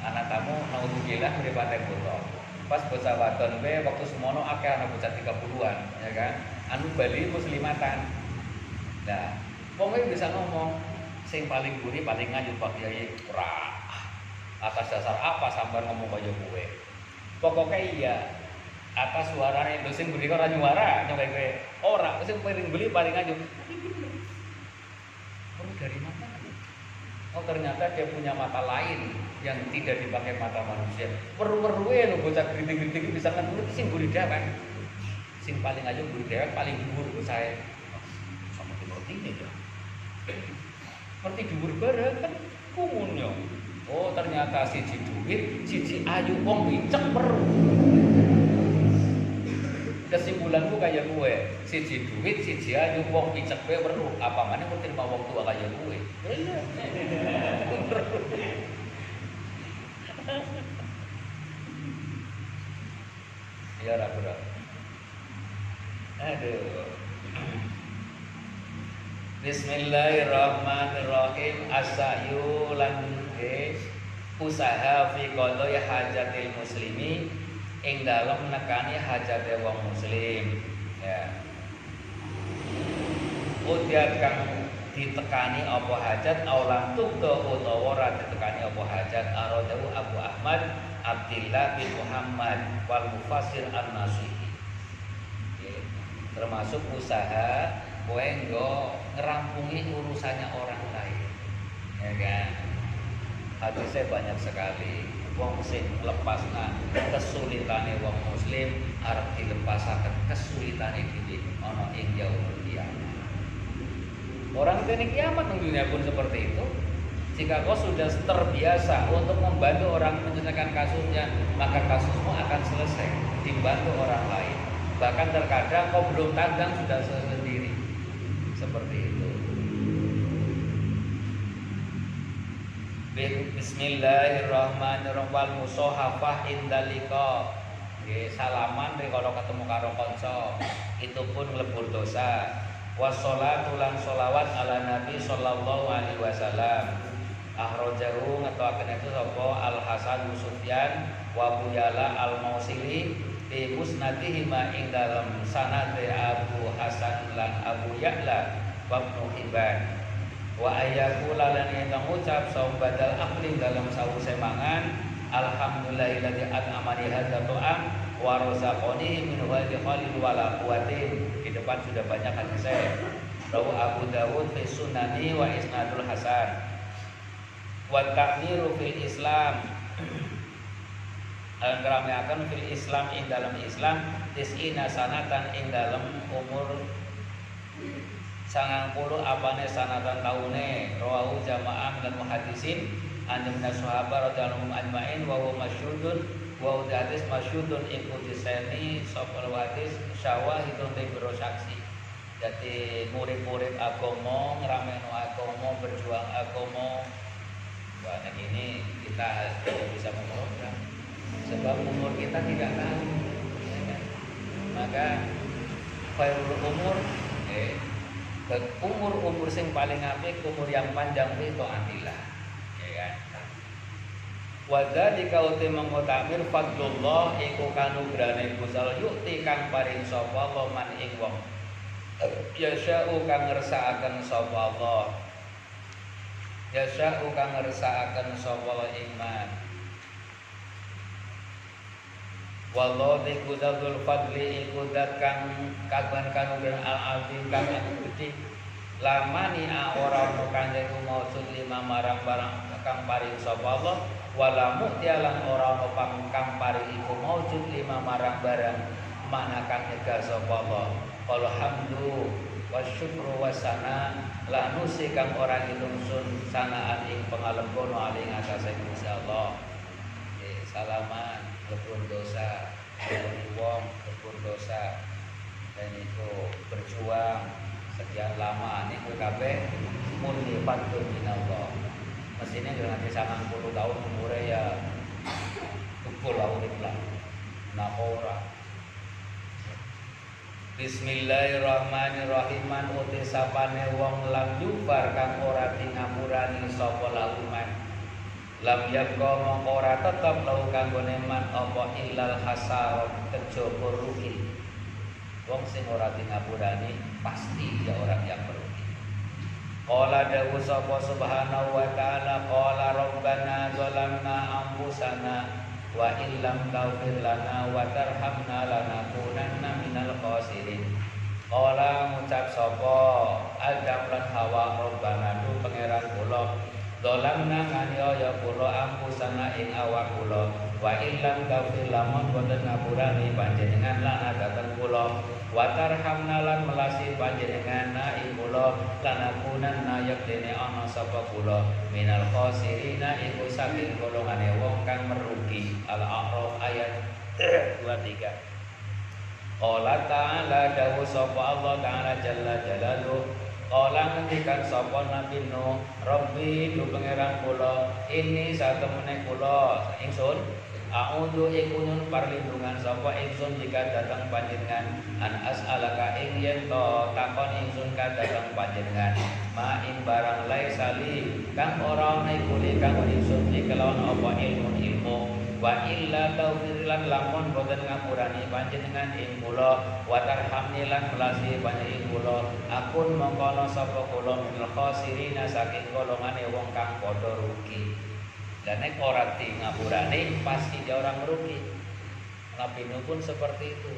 Speaker 3: Anak tamu naudzubillah mripate kula. Pas bocah wadon be waktu semono akeh anak bocah 30-an, ya kan. Anu Bali muslimatan. Nah, wong bisa ngomong sing paling gurih paling ngayu Pak Kiai ora. Atas dasar apa sampean ngomong kaya kowe? Pokoknya iya. Atas suarane lho sing gurih ora nyuara, nyong kowe. Ora, sing paling gurih paling ngayu. Kamu dari mana? Oh ternyata dia punya mata lain yang tidak dipakai mata manusia. Weru-weruwe lho bocah kritik-kritik bisa ngerti sing gurih dhewe. Sing paling aja gurih dhewe paling dhuwur kok saya. Sama ngerti ini ya. Ngerti dhuwur bareng kan kumunyo. Oh ternyata siji duit, siji ayu wong picek weru. Kesimpulanku kayak gue, siji duit, siji ayu wong picek gue weru. Apa maneh kok terima wong tua kayak gue? Ya ora bro. Aduh. Bismillahirrahmanirrahim. Asa'yu lan usaha fi qadai hajatil muslimi ing dalem nekani hajate wong muslim. Ya. Udiat kang ditekani apa hajat aulang tukdo utawa ora ditekani apa hajat aradahu Abu Ahmad Abdillah bin Muhammad wal mufassir an-Nasihi. Termasuk usaha kowe nggo ngerampungi urusannya orang lain. Ya kan? Hadisnya banyak sekali. Wong sing lepasna kesulitane wong muslim arep dilepasaken kesulitane dhewe ana ing yaumul kiamat. Orang di kiamat dunia pun seperti itu. Jika kau sudah terbiasa untuk membantu orang menyelesaikan kasusnya, maka kasusmu akan selesai dibantu orang lain. Bahkan terkadang kau belum tandang sudah selesai sendiri. Seperti itu. Bismillahirrahmanirrahim. Wal musohafah indalika. Salaman kalau ketemu karo kanca, itu pun lebur dosa. Wassalatu lan sholawat ala Nabi sallallahu alaihi wasallam. Ahrojahu ngetoaken itu sapa Al Hasan Sufyan wa Abu Ya'la Al Mausili di musnadihi ma ing dalam sanade Abu Hasan lan Abu Ya'la wa Ibnu Hibban. Wa ayyaku lan yen ngucap saum badal akli dalam sawise mangan alhamdulillahilladzi an'amani hadza ta'am wa razaqani min ghairi khalil wala quwwatin. Di depan sudah banyak hadis saya. Rawu Abu Dawud fi sunani wa isnadul hasan. Wa ta'miru fil Islam. Ngerameaken fil Islam ing dalam Islam tis'ina sanatan ing dalam umur 90 apane sanatan taune. Rawu jamaah dan muhaddisin anna sahabat radhiyallahu anhum ajma'in wa huwa masyhudun wa hadis masyhudun iku diseni sapa hadis syawahidun tegoro saksi. Jadi murid-murid agama ngrameno agama berjuang agama. Wah, ini kita tidak bisa memprogram sebab umur kita tidak tahu. Ya kan? Maka khairul umur umur sing paling apik umur yang panjang itu taatillah. Ya kan? Wadzalika uti mengkotamir fadlullah iku kanugrahane Gusti yukti kang paring sapa Allah man ing wong yasha'u kang ngersakaken sapa Allah yasha'u kang ngersakaken sapa Allah iman wallahu dzul fadli iku zat kang kagungan kanugrahan al-azim kang gede lamani ora ono kanjeng maujud lima marang barang kang paring sapa Allah wala mu'tialan ora ono kang paring iku maujud lima marang barang manakan nyegah sapa Allah. Alhamdu wasyukru wasana la nusi kang ora ngitungsun sanaan ing pangalembono aling atase Gusti Allah. Salaman kebun dosa, wong kebun dosa dan itu berjuang sekian lama niku kabeh murni fadlun minallah. Mestinya nanti 90 tahun umurnya ya tukul lah urip lah. Nah ora. Bismillahirrahmanirrahim. Uti sapane wong lam yubar kang ora tingapurani sapa lauman. Lam yakko mongko ora tetep lau kanggone man apa illal hasar kejaba rugi. Wong sing ora tingapurani pasti dia orang yang merugi. Qala dawu sapa subhanahu wa ta'ala qala rabbana zalamna anfusana wa illam taghfir lana wa tarhamna lanakunanna minal khasirin. Qala ngucap sapa Adam lan Hawa rabbana tu pangeran kula zalamna nganiaya kula anfusana ing awak kula wa illam taghfir lamun boten ngapurani panjenengan lan dhateng kula wa tarhamna lan melasi panjenengan ing kula lan akunanna yektene ana sapa kula minal khasirina iku saking golongane wong kang merugi. Al-A'raf ayat 23. Qala ta'ala dawu sapa Allah ta'ala jalla jalaluhu qala ngendikan sapa Nabi Nuh Rabbi du pangeran kula ini satemene kula ingsun a'udzu ikunun perlindungan sapa ingsun jika datang panjenengan an as'alaka ing yen to takon ingsun ka datang panjenengan ma ing barang laisali kang ora ana iku kang ingsun kelawan apa ilmu wa illa taufilan lamun boten ngapurani panjenengan ing kula wa tarhamni lan melasi panjenengan ing kula akun mongko sapa kula minal khasirina saking golongane wong kang padha rugi. Dan nek ora ngapurane pasti dia orang merugi. Nabi Nuh pun seperti itu.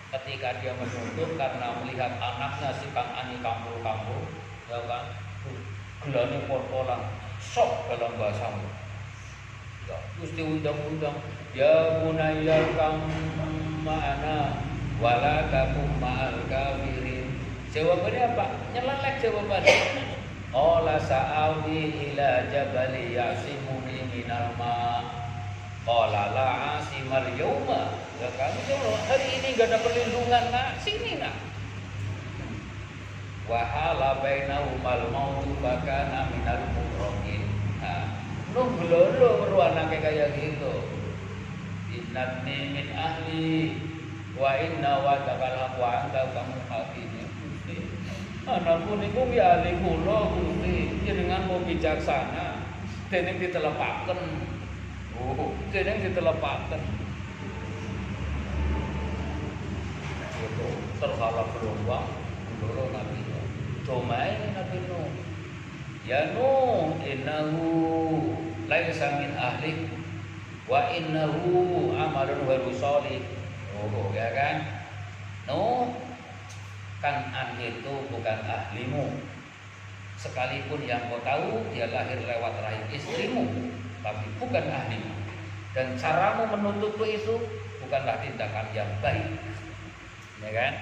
Speaker 3: Ketika dia menuntut karena melihat anaknya si kang ani kampul-kampul, ya kan, gelane pol-polan, sok dalam bahasamu. Ya, terus diundang-undang, ya bunayya kam ma'ana wala takum ma'al kafirin. Jawabannya apa? Nyelelek jawabannya. Qala sa'awi ila jabali yasimuni minal ma. Qala la asimal yauma. Ya kan, hari ini enggak ada perlindungan nak, sini nak. Wa hala bainahumal mautu bakana minal mukrogin. Nuh glolo weru anake kaya gitu. Innani min ahli wa inna wa ta'ala wa anta kamu hakim. Anakku niku ki ahli kula Gusti, jenengan mau bijaksana. Dene ditelepaken. Oh, dene ditelepaken. Itu terhalap beruang dulu Nabi Nuh. Domai Nabi Nuh. Ya Nuh, innahu laisa min ahlik wa innahu amalun ghairu shalih. Oh, ya kan? Nuh, Kan'an itu bukan ahlimu. Sekalipun yang kau tahu dia lahir lewat rahim istrimu, tapi bukan ahlimu. Dan caramu menuntutku itu bukanlah tindakan yang baik. Ya kan?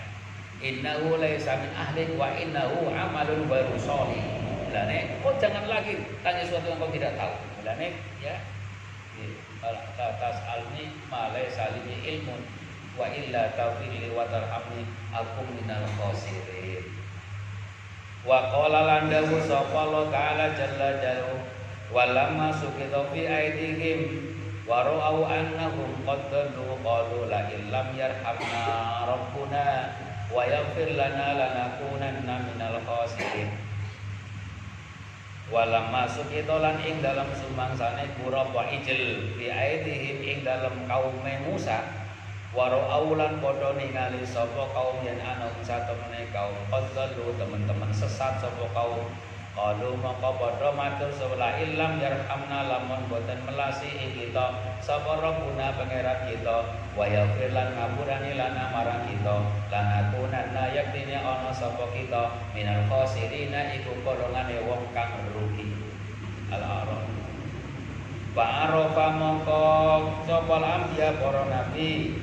Speaker 3: Innahu laisa min ahlik wa innahu amalun ghairu shalih. Mulane, kau jangan lagi tanya sesuatu yang kau tidak tahu. Mulane, ya. Atas almi malai salimi ilmun wa illa tawfili wa tarhamni akum minal khasirin. Wa qala landawu sapa Allah ta'ala jalla jalaluhu walamma sukita fi aidihim wa ra'au annahum qad dallu qalu la illam yarhamna rabbuna wa yaghfir lana lanakunanna minal khasirin. Walam masuk itolan ing dalam sumangsane pura wa ijil bi aidihim ing dalam kaum Musa waro aulan padha ningali sapa kaum yen ana satemene kaum qadzalu teman-teman sesat sapa kaum qalu maka padha matur sawala illam yarhamna lamun boten melasi ing kita sapa rabbuna pangeran kita wa yaghfir lan ngapurani lana marang kita lan akunanna yaktine ana sapa kita minal khasirina iku golongane wong kang rugi. Al-A'raf. Ba'arafa mongko sapa anbiya para nabi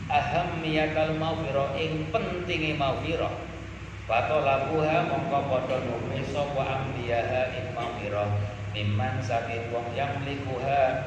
Speaker 3: ahammiyatal maghfirah ing pentinge maghfirah. Fatolabuha mongko padha nulis sapa anbiya ing maghfirah mimman saking wong yang likuha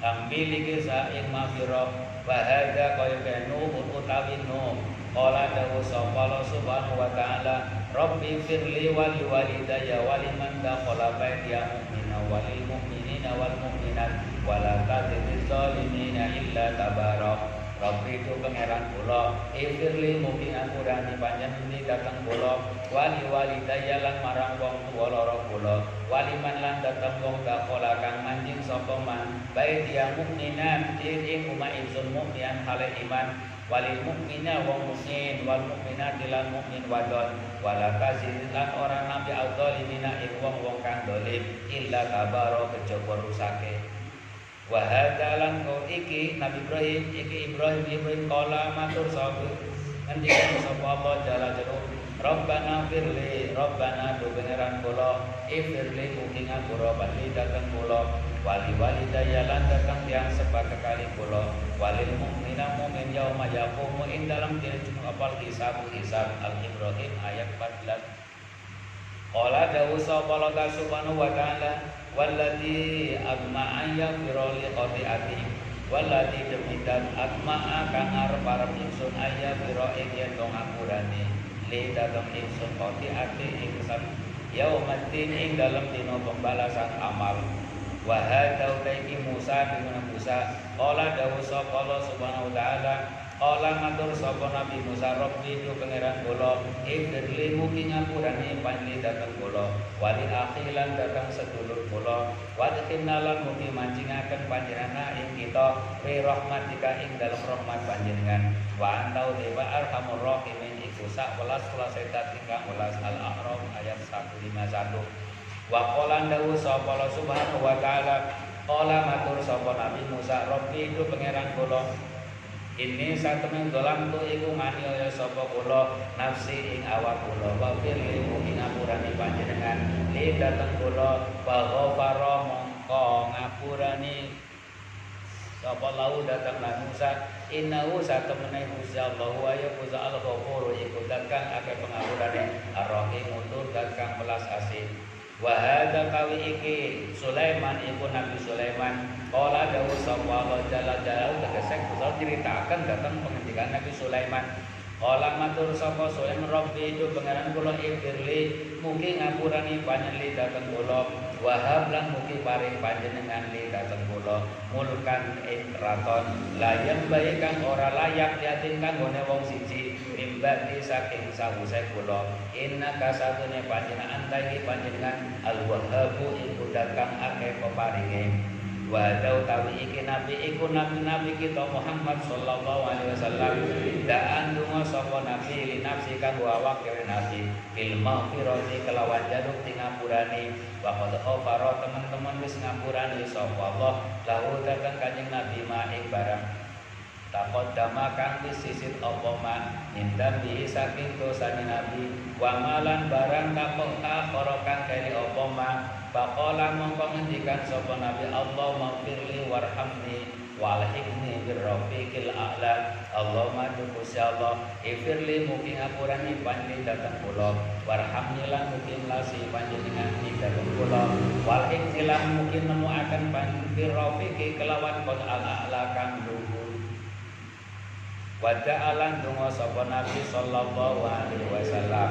Speaker 3: ambilike ing maghfirah bahada kaya kenu utawi nu qala dawu sapa Allah subhanahu wa ta'ala rabbi firli wal walidayya waliman dakhala baitiya mu'mina walil mu'minina wal mu'minat wala tazidiz zalimina illa tabara Rabbi itu pangeran kula ifirli mugi ngapurani panjenengan dateng kula wali walidayya lan marang wong tuwa loro kula waliman lan dateng wong dakhala kang manjing sapa man bae dia mukminan ing umat ingsun mukmin hale iman walil mukmina wong mukmin wal mukminat lan mukmin wadon wala tazid lan ora nabi adzalimina ing wong kang dolim illa tabaro kejaba rusake. Wa hadalan kau iki Nabi Ibrahim kala matur sapa ngendikan sapa Allah jalla jalaluhu Rabbana firli Rabbana do pangeran kula ifirli mugi ngapura bali dateng kula wali walidayya lan dateng tiyang sepakekali kula walil mukmina mukmin yauma yaqumu ing dalam dina jumat apal hisab Al-Ibrahim ayat 14. Qala dawu sapa Allah subhanahu wa ta'ala walladzi agma'a yaghfiru li khati'ati walladzi demikian agma'a kang arep ingsun ayaghfiru ing yen ngapurane li dateng ingsun khati'ati ing yaumaddin ing dalem dina pembalasan amal wa hadza taiki Musa bin Musa qala dawu sapa Allah subhanahu wa ta'ala qala matur sapa Nabi Musa Rabbi tu pangeran kula ifirli mugi ngapurani panjenengan dateng kula wali akhilan dateng sedulur kula wadkhilna lan mugi mancingaken panjenengan ing kita fi rahmatika ing dalem rahmat panjenengan wa antau dewa arhamur rahimin iku sak welas setat ingkang welas Al-A'raf ayat 151 wa qala dawu sapa Allah subhanahu wa ta'ala qala matur sapa Nabi Musa Rabbi tu pangeran kula ini satemen dolam tu iku nganiaya sapa kula nafsi ing awak kula wa firli mugi ngapurani panjenengan li dateng kula wa ghafara mongko ngapurani sapa lau dateng lan Musa innahu satemene Gusti Allah wa ya Gusti al-Ghafur iku dakang akeh pangapurane ar-Rahim tur dakang welas asih. Wa hadza kawi iki Sulaiman iku Nabi Sulaiman qala dawu sapa Allah jalla jalaluhu tegese kula ceritaken dateng pengendikan Nabi Sulaiman qala matur sapa Sulaiman Rabbi itu pangeran kula ifirli mugi ngapurani panjenengan dateng kula wahab lan mugi paring panjenengan li dateng kula mulkan ing kraton layak bae kang ora layak yatin kang gone wong siji mimbati saking sawise kula inna kasatune panjenengan antake panjenengan al-wahhabu iku dakang akeh peparinge wa tawi iki nabi iku nabi kita Muhammad sallallahu alaihi wasallam daan dungo sapa nabi li nafsi kang awak dhewe nabi fil maghfirati kelawan jaluk ngapurani wa qad ghafara teman-teman wis ngapurani sapa Allah lahu datang kanjeng nabi ma ing barang takut dama kang disisit apa ma nindam bihi saking dosane nabi wa malan barang takut akhara kang kene apa ma faqala mongko ngendikan sapa nabi Allah maghfirli warhamni walhikni birrafiqil a'la Allahumma Gusti Allah ifirli mugi ngapurani panjenengan dateng kula warhamni lan mugi nglasi panjenengan ing dalem kula walhikni lan mugi nemuaken panjenengan birrafiqi kelawan kon al-a'la kang luhur wa ta'ala donga sapa nabi sallallahu alaihi wasallam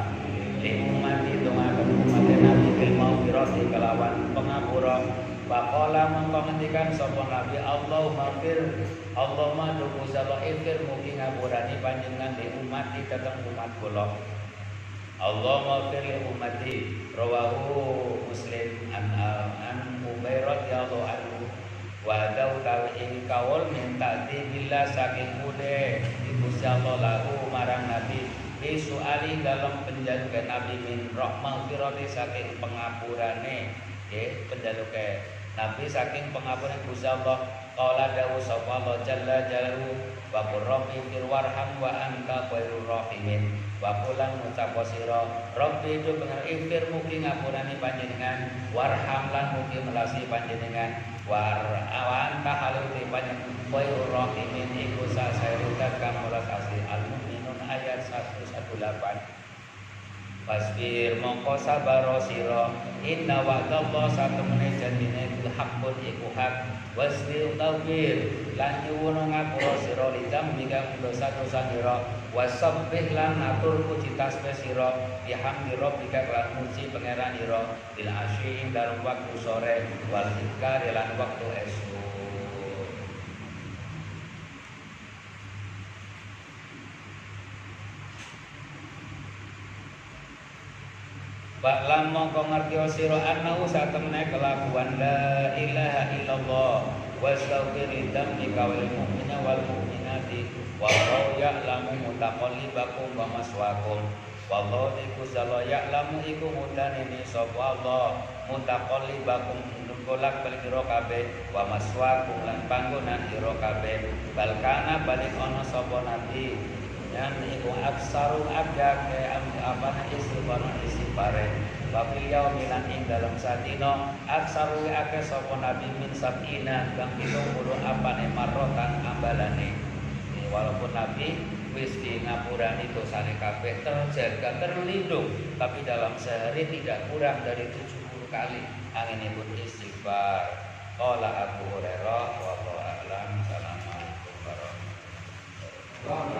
Speaker 3: li ummati donga umat nabi bil maghfirati kelawan pangapura Faqala mongko ngendikan sapa nabi Allahumma fir Allahumma Gusti Allah ifir mugi ngapurani panjenengan di umat dateng umat kula Allahumma fir li ummati rawahu Muslim an Ubairah radhiyallahu anhu wa dawu ing kaul minta billah saking kude Gusti Allah lahu marang nabi bisu ali dalam penjalukan nabi min rahmah firati saking pengapurane penjaluke nabi saking pengapuran Gusti Allah qala dawu sapa Allah jalla jalaluhu wa qurrabbi fir warham wa anta khairur rahimin wa qulan ngucap sira rabbi itu pengen mugi ngapurani panjenengan warham lan mugi melasi panjenengan war anta haluti panjenengan khairur rahimin iku sasaerutan kang melas asli al-mukminun ayat 118 Fasbir mongko sabar sira inna wa'dallah satemene janjine bil haqqun iku hak wasbir tawbir lan nyuwun ngapura sira lidam bika dosa-dosa sira wasabbih lan atur puji tasbih sira bihamdi rabbika lan muji pangeran sira bil asyi ing dalem waktu sore wal ibkar lan waktu esuk Ba'lam mongko ngerti sira annahu satemene kelakuan la ilaha illallah wastaghfir lidzambika wal mu'mina wal mu'minati wallahu ya'lamu mutaqallibakum wa maswaakum wallahu iku zalla ya'lamu iku mudanene sapa Allah mutaqallibakum kolak balik ira kabeh wa maswaakum lan panggonan ira kabeh balkana balik ana sapa nabi yang iku aksaru agake apa istighfare wafil yaumilan ing dalam sadina aksaru akeh sapa nabi min sabina kang 70 apane marotan ambalane walaupun nabi wis di ngapurani dosane kabeh terjaga terlindung tapi dalam sehari tidak kurang dari 70 kali anginipun istighfar qala Abu Hurairah wallahu a'lam. Assalamualaikum warahmatullahi wabarakatuh.